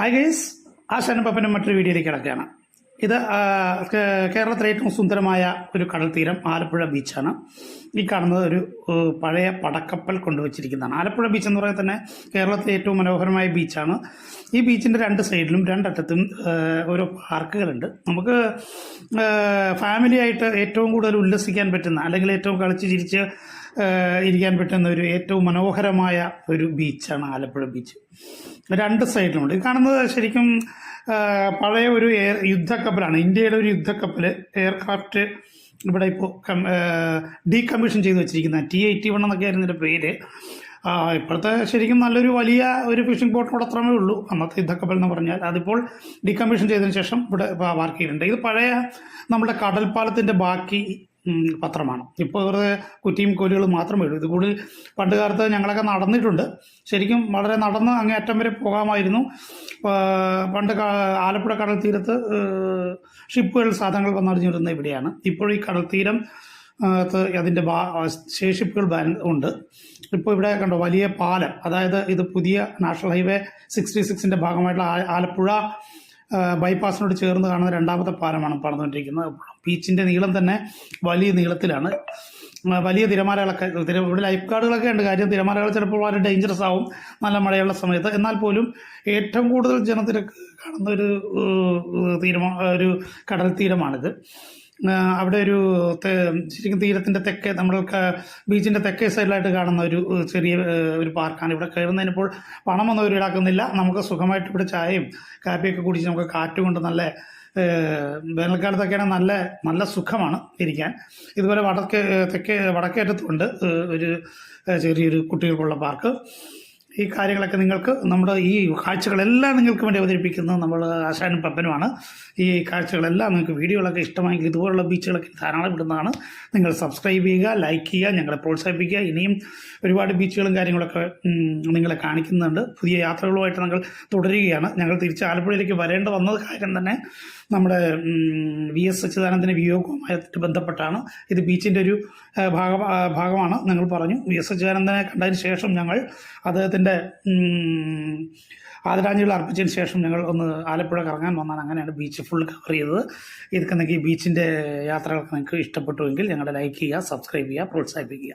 Hi guys, ആശാനും പപ്പനും മറ്റൊരു വീഡിയോയിലേക്ക് കിടക്കുകയാണ്. ഇത് കേരളത്തിലെ ഏറ്റവും സുന്ദരമായ ഒരു കടൽ തീരം ആലപ്പുഴ ബീച്ചാണ്. ഈ കാണുന്നത് ഒരു പഴയ പടക്കപ്പൽ കൊണ്ടുവച്ചിരിക്കുന്നതാണ്. ആലപ്പുഴ ബീച്ച് എന്ന് പറയുന്നത് തന്നെ കേരളത്തിലെ ഏറ്റവും മനോഹരമായ ബീച്ചാണ്. ഈ ബീച്ചിൻ്റെ രണ്ട് സൈഡിലും രണ്ടറ്റത്തും ഓരോ പാർക്കുകളുണ്ട്. നമുക്ക് ഫാമിലിയായിട്ട് ഏറ്റവും കൂടുതൽ ഉല്ലസിക്കാൻ പറ്റുന്ന, അല്ലെങ്കിൽ ഏറ്റവും കളിച്ച് ചിരിച്ച് ഇരിക്കാൻ പറ്റുന്ന ഒരു ഏറ്റവും മനോഹരമായ ഒരു ബീച്ചാണ് ആലപ്പുഴ ബീച്ച്. രണ്ട് സൈഡിലുമുണ്ട്. ഇത് കാണുന്നത് ശരിക്കും പഴയ ഒരു യുദ്ധക്കപ്പലാണ്. ഇന്ത്യയുടെ ഒരു യുദ്ധക്കപ്പൽ, എയർക്രാഫ്റ്റ് ഇവിടെ ഇപ്പോൾ ഡീകമ്മീഷൻ ചെയ്ത് വെച്ചിരിക്കുന്ന T-81 എന്നൊക്കെ ആയിരുന്നു ഇതിൻ്റെ പേര്. ഇപ്പോഴത്തെ ശരിക്കും നല്ലൊരു വലിയ ഒരു ഫിഷിംഗ് ബോട്ടിനോട് അത്രമേ ഉള്ളൂ അന്നത്തെ യുദ്ധക്കപ്പൽ എന്ന് പറഞ്ഞാൽ. അതിപ്പോൾ ഡീകമ്മീഷൻ ചെയ്തതിന് ശേഷം ഇവിടെ പാർക്ക് ചെയ്തിട്ടുണ്ട്. ഇത് പഴയ നമ്മുടെ കടൽപ്പാലത്തിൻ്റെ ബാക്കി പത്രമാണ്. ഇപ്പോൾ വെറുതെ കുറ്റിയും കോലുകളും മാത്രമേ ഉള്ളൂ. ഇത് കൂടുതൽ പണ്ട് കാലത്ത് ഞങ്ങളൊക്കെ നടന്നിട്ടുണ്ട്. ശരിക്കും വളരെ നടന്ന് അങ്ങേയറ്റം വരെ പോകാമായിരുന്നു. പണ്ട് ആലപ്പുഴ കടൽ തീരത്ത് ഷിപ്പുകൾ, സാധനങ്ങൾ വന്നടിഞ്ഞിരുന്ന ഇവിടെയാണ്. ഇപ്പോൾ ഈ കടൽ തീരം അതിൻ്റെ ശേഷിപ്പുകൾ ഉണ്ട്. ഇപ്പോൾ ഇവിടെ കണ്ടോ വലിയ പാലം, അതായത് ഇത് പുതിയ നാഷണൽ ഹൈവേ 66ൻ്റെ ഭാഗമായിട്ടുള്ള ആലപ്പുഴ ബൈപ്പാസിനോട് ചേർന്ന് കാണുന്ന രണ്ടാമത്തെ പാലമാണ് പണിതുകൊണ്ടിരിക്കുന്നത്. ബീച്ചിൻ്റെ നീളം തന്നെ വലിയ നീളത്തിലാണ്. വലിയ തിരമാലകളൊക്കെ, ഇവിടെ ലൈഫ് ഗാർഡുകളൊക്കെ ഉണ്ട്. കാര്യം തിരമാലകൾ ചിലപ്പോൾ വളരെ ഡേഞ്ചറസ് ആവും നല്ല മഴയുള്ള സമയത്ത്. എന്നാൽ പോലും ഏറ്റവും കൂടുതൽ ജനത്തിരക്ക് കാണുന്ന ഒരു കടൽ തീരമാണിത്. അവിടെ ഒരു ശരിക്കും തീരത്തിൻ്റെ തെക്കേ, നമ്മൾക്ക് ബീച്ചിൻ്റെ തെക്കേ സൈഡിലായിട്ട് കാണുന്ന ചെറിയ ഒരു പാർക്കാണ്. ഇവിടെ കയറുന്നതിനിപ്പോൾ പണമൊന്നും അവർ ഈടാക്കുന്നില്ല. നമുക്ക് സുഖമായിട്ട് ഇവിടെ ചായയും കാപ്പിയൊക്കെ കുടിച്ച് നമുക്ക് കാറ്റുകൊണ്ട് നല്ല വേനൽക്കാലത്തൊക്കെയാണ് നല്ല സുഖമാണ് ഇരിക്കാൻ. ഇതുപോലെ വടക്കേറ്റത്തുണ്ട് ഒരു ചെറിയൊരു കുട്ടികൾക്കുള്ള പാർക്ക്. ഈ കാര്യങ്ങളൊക്കെ നമ്മുടെ ഈ കാഴ്ചകളെല്ലാം നിങ്ങൾക്ക് വേണ്ടി അവതരിപ്പിക്കുന്നത് നമ്മൾ ആശാനും പപ്പനുമാണ്. ഈ കാഴ്ചകളെല്ലാം നിങ്ങൾക്ക് വീഡിയോകളൊക്കെ ഇഷ്ടമായെങ്കിൽ ഇതുപോലുള്ള ബീച്ചുകളൊക്കെ ധാരാളം ഇടുന്നതാണ്. നിങ്ങൾ സബ്സ്ക്രൈബ് ചെയ്യുക, ലൈക്ക് ചെയ്യുക, ഞങ്ങളെ പ്രോത്സാഹിപ്പിക്കുക. ഇനിയും ഒരുപാട് ബീച്ചുകളും കാര്യങ്ങളൊക്കെ നിങ്ങളെ കാണിക്കുന്നുണ്ട്. പുതിയ യാത്രകളുമായിട്ട് ഞങ്ങൾ തുടരുകയാണ്. ഞങ്ങൾ തിരിച്ച് ആലപ്പുഴയിലേക്ക് വരേണ്ട വന്നത് കാര്യം തന്നെ നമ്മുടെ VS അച്യുതാനന്ദൻ്റെ വിയോഗവുമായിട്ട് ബന്ധപ്പെട്ടാണ്. ഇത് ബീച്ചിൻ്റെ ഒരു ഭാഗമാണ്. ഞങ്ങൾ പറഞ്ഞു VS അച്യുതാനന്ദനെ കണ്ടതിന് ശേഷം ഞങ്ങൾ അദ്ദേഹത്തിൻ്റെ ആദരാഞ്ജലികൾ അർപ്പിച്ചതിന് ശേഷം ഞങ്ങൾ ഒന്ന് ആലപ്പുഴ കറങ്ങാൻ വന്നാണ്. അങ്ങനെയാണ് ബീച്ച് ഫുൾ കവർ ചെയ്തത്. ഇതൊക്കെ നിങ്ങൾക്ക് ഈ ബീച്ചിൻ്റെ യാത്രകളൊക്കെ നിങ്ങൾക്ക് ഇഷ്ടപ്പെട്ടുവെങ്കിൽ ഞങ്ങളെ ലൈക്ക് ചെയ്യുക, സബ്സ്ക്രൈബ് ചെയ്യുക, പ്രോത്സാഹിപ്പിക്കുക.